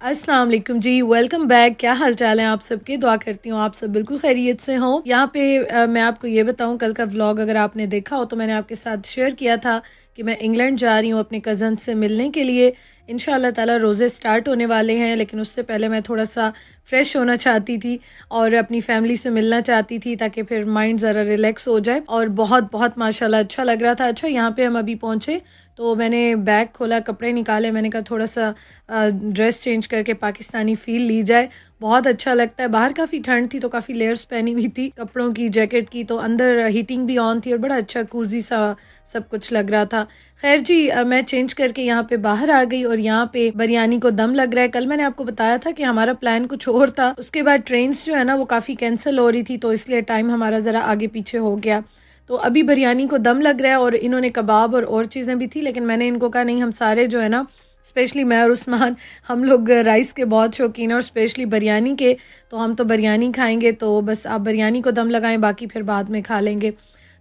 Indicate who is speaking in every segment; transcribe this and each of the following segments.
Speaker 1: अस्सलाम वालेकुम जी, welcome back. क्या हाल चाल है आप सबके? दुआ करती हूँ आप सब बिल्कुल खैरियत से हों। यहाँ पे मैं आपको ये बताऊँ, कल का व्लॉग अगर आपने देखा हो तो मैंने आपके साथ शेयर किया था कि मैं इंग्लैंड जा रही हूँ अपने कज़न से मिलने के लिए। इंशाल्लाह ताला रोज़े स्टार्ट होने वाले हैं, लेकिन उससे पहले मैं थोड़ा सा फ़्रेश होना चाहती थी और अपनी फ़ैमिली से मिलना चाहती थी ताकि फिर माइंड ज़रा रिलैक्स हो जाए। और बहुत बहुत माशाल्लाह अच्छा लग रहा था। अच्छा, यहाँ पे हम अभी पहुँचे तो मैंने बैग खोला, कपड़े निकाले, मैंने कहा थोड़ा सा ड्रेस चेंज करके पाकिस्तानी फ़ील ली जाए। बहुत अच्छा लगता है। बाहर काफ़ी ठंड थी तो काफ़ी लेयर्स पहनी हुई थी कपड़ों की, जैकेट की, तो अंदर हीटिंग भी ऑन थी और बड़ा अच्छा कूजी सा सब कुछ लग रहा था। खैर जी, मैं चेंज करके यहाँ पे बाहर आ गई और यहाँ पे बिरयानी को दम लग रहा है। कल मैंने आपको बताया था कि हमारा प्लान कुछ और था, उसके बाद ट्रेन्स जो है ना वो काफ़ी कैंसिल हो रही थी, तो इसलिए टाइम हमारा ज़रा आगे पीछे हो गया। तो अभी बिरयानी को दम लग रहा है और इन्होंने कबाब और चीज़ें भी थी, लेकिन मैंने इनको कहा नहीं, हम सारे जो है ना, स्पेशली मैं और उस्मान, हम लोग राइस के बहुत शौकीन हैं और स्पेशली बिरयानी के, तो हम तो बिरयानी खाएंगे, तो बस आप बिरयानी को दम लगाएं, बाकी फिर बाद में खा लेंगे।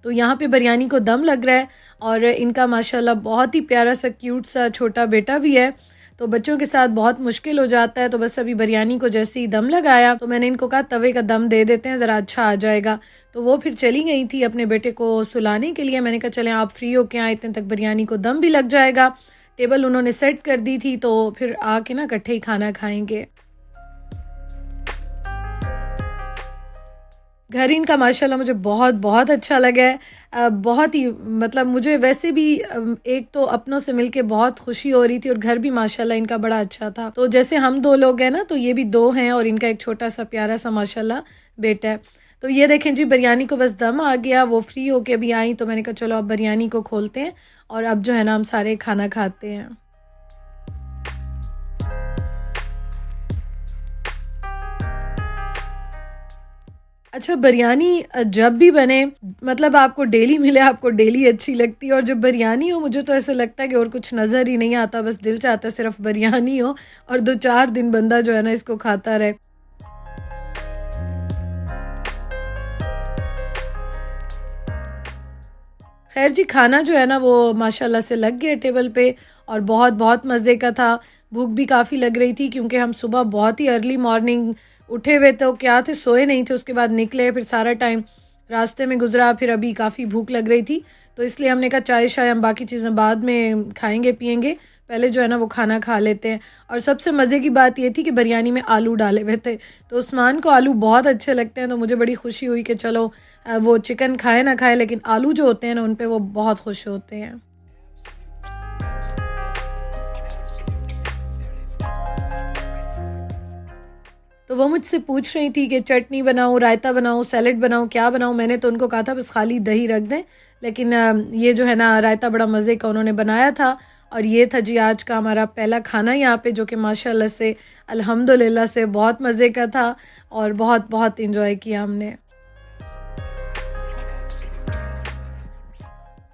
Speaker 1: तो यहाँ पे बिरयानी को दम लग रहा है और इनका माशाल्लाह बहुत ही प्यारा सा क्यूट सा छोटा बेटा भी है, तो बच्चों के साथ बहुत मुश्किल हो जाता है। तो बस अभी बिरयानी को जैसे ही दम लगाया तो मैंने इनको कहा तवे का दम दे देते हैं, ज़रा अच्छा आ जाएगा। तो वो फिर चली गई थी अपने बेटे को सुलाने के लिए। मैंने कहा चलें आप फ्री हो के आए, इतने तक बिरयानी को दम भी लग जाएगा। टेबल उन्होंने सेट कर दी थी, तो फिर आके ना इकट्ठे ही खाना खाएंगे। घर इनका माशाल्लाह मुझे बहुत बहुत अच्छा लगा है। बहुत ही मतलब मुझे वैसे भी एक तो अपनों से मिलके बहुत खुशी हो रही थी और घर भी माशाल्लाह इनका बड़ा अच्छा था। तो जैसे हम दो लोग हैं ना, तो ये भी दो हैं और इनका एक छोटा सा प्यारा सा माशाल्लाह बेटा है। तो ये देखें जी, बिरयानी को बस दम आ गया, वो फ्री होके अभी आई, तो मैंने कहा चलो अब बिरयानी को खोलते हैं और अब जो है ना हम सारे खाना खाते हैं। अच्छा, बिरयानी जब भी बने, मतलब आपको डेली मिले, आपको डेली अच्छी लगती है। और जब बिरयानी हो, मुझे तो ऐसा लगता है कि और कुछ नज़र ही नहीं आता, बस दिल चाहता है सिर्फ बिरयानी हो और 2-4 दिन बंदा जो है ना इसको खाता रहे। खैर जी, खाना जो है ना वो माशाल्लाह से लग गया टेबल पे और बहुत बहुत मज़े का था। भूख भी काफ़ी लग रही थी क्योंकि हम सुबह बहुत ही अर्ली मॉर्निंग उठे हुए थे, क्या थे, सोए नहीं थे, उसके बाद निकले, फिर सारा टाइम रास्ते में गुजरा, फिर अभी काफ़ी भूख लग रही थी, तो इसलिए हमने कहा चाय शाय हम बाकी चीज़ें बाद में खाएंगे पियेंगे, पहले जो है ना वो खाना खा लेते हैं। और सबसे मज़े की बात ये थी कि बिरयानी में आलू डाले हुए थे, तो उस्मान को आलू बहुत अच्छे लगते हैं, तो मुझे बड़ी खुशी हुई कि चलो वो चिकन खाए ना खाए, लेकिन आलू जो होते हैं ना उन पे वो बहुत खुश होते हैं। तो वो मुझसे पूछ रही थी कि चटनी बनाऊँ, रायता बनाऊँ, सैलेड बनाऊँ, क्या बनाऊँ? मैंने तो उनको कहा था बस खाली दही रख दें, लेकिन ये जो है ना रायता बड़ा मज़े का उन्होंने बनाया था। और ये था जी आज का हमारा पहला खाना यहाँ पे, जो कि माशाल्लाह से अल्हम्दुलिल्लाह से बहुत मज़े का था और बहुत बहुत इंजॉय किया हमने।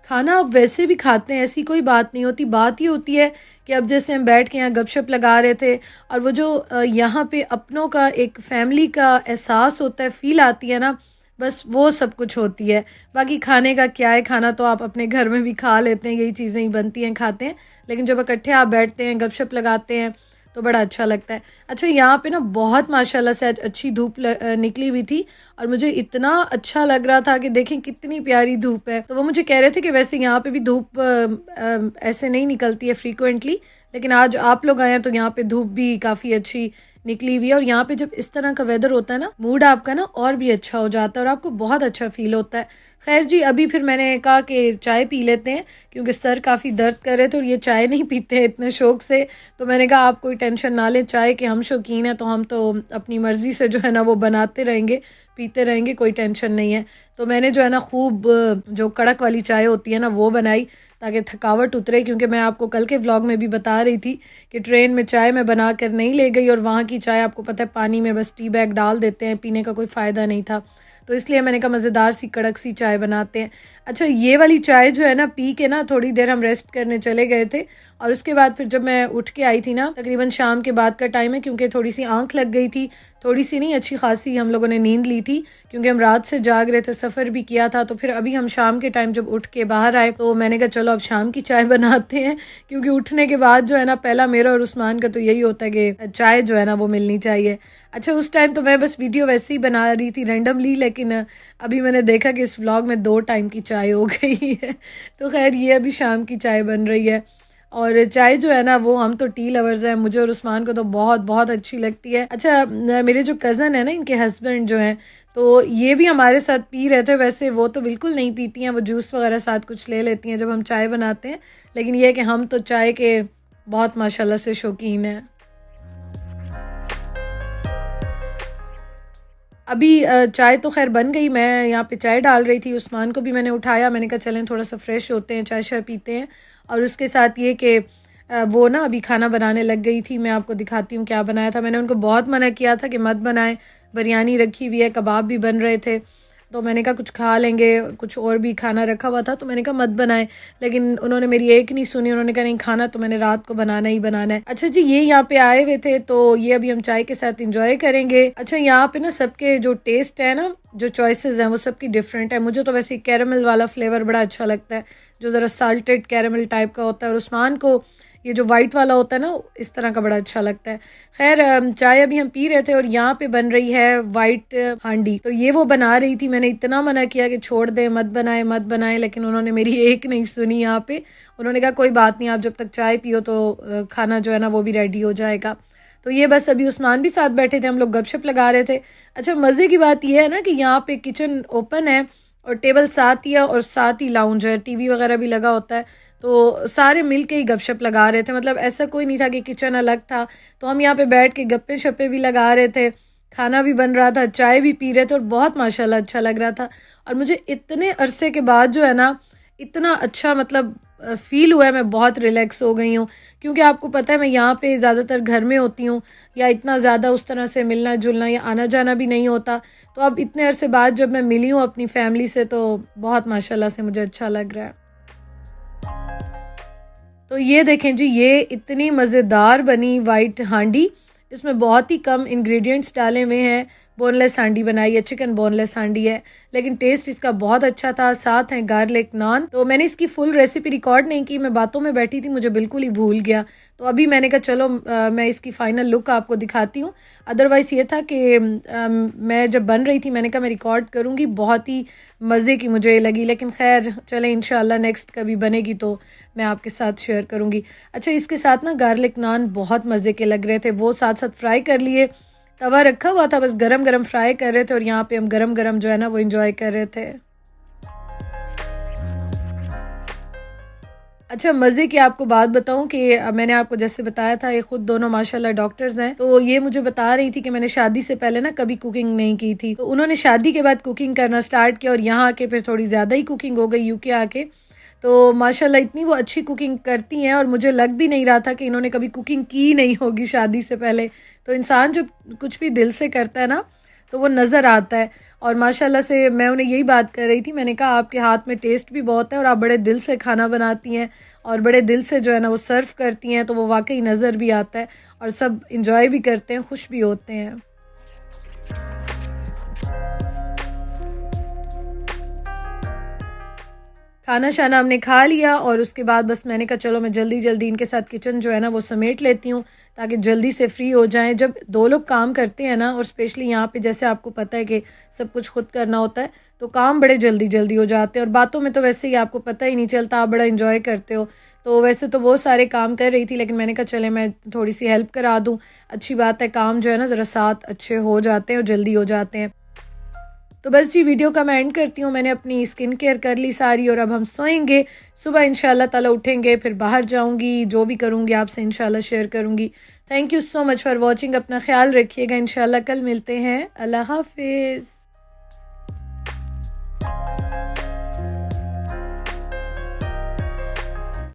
Speaker 1: खाना अब वैसे भी खाते हैं, ऐसी कोई बात नहीं होती। बात ये होती है कि अब जैसे हम बैठ के यहाँ गपशप लगा रहे थे और वो जो यहाँ पे अपनों का एक फैमिली का एहसास होता है, फील आती है ना, बस वो सब कुछ होती है। बाकी खाने का क्या है, खाना तो आप अपने घर में भी खा लेते हैं, यही चीज़ें ही बनती हैं, खाते हैं, लेकिन जब इकट्ठे आप बैठते हैं गपशप लगाते हैं तो बड़ा अच्छा लगता है। अच्छा, यहाँ पे ना बहुत माशाल्लाह से आज अच्छी धूप निकली हुई थी और मुझे इतना अच्छा लग रहा था कि देखें कितनी प्यारी धूप है। तो वो मुझे कह रहे थे कि वैसे यहाँ पे भी धूप ऐसे नहीं निकलती है फ्रीक्वेंटली, लेकिन आज आप लोग आए हैं तो यहाँ पे धूप भी काफ़ी अच्छी निकली हुई है। और यहाँ पे जब इस तरह का वेदर होता है ना, मूड आपका ना और भी अच्छा हो जाता है और आपको बहुत अच्छा फील होता है। खैर जी, अभी फिर मैंने कहा कि चाय पी लेते हैं क्योंकि सर काफ़ी दर्द कर रहे थे और ये चाय नहीं पीते हैं इतने शौक से। तो मैंने कहा आप कोई टेंशन ना लें, चाय के हम शौकीन हैं, तो हम तो अपनी मर्ज़ी से जो है ना वो बनाते रहेंगे, पीते रहेंगे, कोई टेंशन नहीं है। तो मैंने जो है ना खूब जो कड़क वाली चाय होती है ना वो बनाई ताकि थकावट उतरे, क्योंकि मैं आपको कल के व्लॉग में भी बता रही थी कि ट्रेन में चाय मैं बना कर नहीं ले गई और वहाँ की चाय आपको पता है पानी में बस टी बैग डाल देते हैं, पीने का कोई फ़ायदा नहीं था। तो तो इसलिए मैंने कहा मज़ेदार सी कड़क सी चाय बनाते हैं। अच्छा, ये वाली चाय जो है ना, पी के ना थोड़ी देर हम रेस्ट करने चले गए थे और उसके बाद फिर जब मैं उठ के आई थी ना, तकरीबन शाम के बाद का टाइम है, क्योंकि थोड़ी सी आंख लग गई थी, थोड़ी सी नहीं, अच्छी खासी हम लोगों ने नींद ली थी क्योंकि हम रात से जाग रहे थे, सफ़र भी किया था। तो फिर अभी हम शाम के टाइम जब उठ के बाहर आए तो मैंने कहा चलो अब शाम की चाय बनाते हैं, क्योंकि उठने के बाद जो है ना, पहला मेरा और उस्मान का तो यही होता है कि चाय जो है ना वो मिलनी चाहिए। अच्छा, उस टाइम तो मैं बस वीडियो वैसे ही बना रही थी रैंडमली, लेकिन अभी मैंने देखा कि इस व्लॉग में 2 टाइम की चाय हो गई है। तो खैर ये अभी शाम की चाय बन रही है। और चाय जो है ना, वो हम तो टी लवर्स हैं, मुझे और उस्मान को तो बहुत बहुत अच्छी लगती है। अच्छा, मेरे जो कज़न है ना, इनके हस्बैंड जो हैं, तो ये भी हमारे साथ पी रहे थे। वैसे वो तो बिल्कुल नहीं पीती हैं, वो जूस वगैरह साथ कुछ ले लेती हैं जब हम चाय बनाते हैं, लेकिन ये है कि हम तो चाय के बहुत माशाल्लाह से शौकीन हैं। अभी चाय तो खैर बन गई, मैं यहाँ पे चाय डाल रही थी, उस्मान को भी मैंने उठाया, मैंने कहा चलें थोड़ा सा फ्रेश होते हैं, चाय शाय पीते हैं। और उसके साथ ये कि वो ना अभी खाना बनाने लग गई थी। मैं आपको दिखाती हूँ क्या बनाया था। मैंने उनको बहुत मना किया था कि मत बनाएं, बिरयानी रखी हुई है, कबाब भी बन रहे थे, तो मैंने कहा कुछ खा लेंगे, कुछ और भी खाना रखा हुआ था, तो मैंने कहा मत बनाएं, लेकिन उन्होंने मेरी एक नहीं सुनी, उन्होंने कहा नहीं खाना तो मैंने रात को बनाना ही बनाना है। अच्छा जी, ये यहाँ पे आए हुए थे तो ये अभी हम चाय के साथ इंजॉय करेंगे। अच्छा, यहाँ पे ना सबके जो टेस्ट है ना, जो चॉइसेस हैं वो सबकी डिफरेंट है। मुझे तो वैसे कैरेमल वाला फ्लेवर बड़ा अच्छा लगता है, जो ज़रा साल्टेड कैरेमल टाइप का होता है, और उस्मान को ये जो वाइट वाला होता है ना, इस तरह का बड़ा अच्छा लगता है। खैर चाय अभी हम पी रहे थे और यहाँ पे बन रही है वाइट हांडी, तो ये वो बना रही थी। मैंने इतना मना किया कि छोड़ दे, मत बनाए मत बनाए, लेकिन उन्होंने मेरी एक नहीं सुनी। यहाँ पे उन्होंने कहा कोई बात नहीं, आप जब तक चाय पियो तो खाना जो है ना वो भी रेडी हो जाएगा। तो ये बस अभी उस्मान भी साथ बैठे थे, हम लोग गपशप लगा रहे थे। अच्छा, मज़े की बात यह है ना कि यहाँ पे किचन ओपन है और टेबल साथ ही है और साथ ही लाउंज है, टीवी वगैरह भी लगा होता है, तो सारे मिल के ही गपशप लगा रहे थे। मतलब ऐसा कोई नहीं था कि किचन अलग था, तो हम यहाँ पे बैठ के गप्पे शप्पे भी लगा रहे थे, खाना भी बन रहा था, चाय भी पी रहे थे, और बहुत माशाल्लाह अच्छा लग रहा था। और मुझे इतने अरसे के बाद जो है ना, इतना अच्छा मतलब फील हुआ है, मैं बहुत रिलैक्स हो गई हूँ, क्योंकि आपको पता है मैं यहाँ पे ज़्यादातर घर में होती हूँ, या इतना ज़्यादा उस तरह से मिलना जुलना या आना जाना भी नहीं होता। तो अब इतने अरसे बाद जब मैं मिली हूँ अपनी फैमिली से, तो बहुत माशाल्लाह से मुझे अच्छा लग रहा है। तो ये देखें जी, ये इतनी मज़ेदार बनी वाइट हांडी, इसमें बहुत ही कम इंग्रेडिएंट्स डाले हुए हैं। बोनलेस हांडी बनाई है, चिकन बोनलेस हांडी है, लेकिन टेस्ट इसका बहुत अच्छा था। साथ है गार्लिक नान। तो मैंने इसकी फुल रेसिपी रिकॉर्ड नहीं की, मैं बातों में बैठी थी, मुझे बिल्कुल ही भूल गया। तो अभी मैंने कहा चलो मैं इसकी फ़ाइनल लुक आपको दिखाती हूँ। अदरवाइज़ ये था कि मैं जब बन रही थी मैंने कहा मैं रिकॉर्ड करूँगी, बहुत ही मज़े की मुझे लगी, लेकिन खैर चले इंशाल्लाह नेक्स्ट कभी बनेगी तो मैं आपके साथ शेयर करूँगी। अच्छा, इसके साथ ना गार्लिक नान बहुत मज़े के लग रहे थे, वो साथ साथ फ्राई कर लिए, तवा रखा हुआ था, बस गरम गरम फ्राई कर रहे थे, और यहाँ पे हम गरम गरम जो है ना वो एंजॉय कर रहे थे। अच्छा, मज़े की आपको बात बताऊं कि मैंने आपको जैसे बताया था, ये खुद दोनों माशाल्लाह डॉक्टर्स हैं, तो ये मुझे बता रही थी कि मैंने शादी से पहले ना कभी कुकिंग नहीं की थी, तो उन्होंने शादी के बाद कुकिंग करना स्टार्ट किया, और यहाँ आके फिर थोड़ी ज़्यादा ही कुकिंग हो गई यूके आके। तो माशाल्लाह इतनी वो अच्छी कुकिंग करती हैं, और मुझे लग भी नहीं रहा था कि इन्होंने कभी कुकिंग की नहीं होगी शादी से पहले। तो इंसान जब कुछ भी दिल से करता है ना, तो वो नज़र आता है। और माशाल्लाह से मैं उन्हें यही बात कर रही थी, मैंने कहा आपके हाथ में टेस्ट भी बहुत है, और आप बड़े दिल से खाना बनाती हैं, और बड़े दिल से जो है ना वो सर्व करती हैं, तो वो वाकई नज़र भी आता है, और सब इंजॉय भी करते हैं, खुश भी होते हैं। खाना शाना हमने खा लिया, और उसके बाद बस मैंने कहा चलो मैं जल्दी जल्दी इनके साथ किचन जो है ना वो समेट लेती हूँ, ताकि जल्दी से फ्री हो जाएं। जब 2 लोग काम करते हैं ना, और स्पेशली यहाँ पे जैसे आपको पता है कि सब कुछ खुद करना होता है, तो काम बड़े जल्दी जल्दी हो जाते हैं, और बातों में तो वैसे ही आपको पता ही नहीं चलता, आप बड़ा इंजॉय करते हो। तो वैसे तो वो सारे काम कर रही थी, लेकिन मैंने कहा चले मैं थोड़ी सी हेल्प करा दूँ, अच्छी बात है, काम जो है ना ज़रा साथ अच्छे हो जाते हैं और जल्दी हो जाते हैं। तो बस जी, वीडियो का मैं एंड करती हूँ। मैंने अपनी स्किन केयर कर ली सारी, और अब हम सोएंगे, सुबह इंशाल्लाह ताला उठेंगे, फिर बाहर जाऊँगी, जो भी करूँगी आपसे इंशाल्लाह शेयर करूँगी। Thank you so much for watching, अपना ख्याल रखिएगा, इंशाल्लाह कल मिलते हैं, अल्लाह हाफिज़।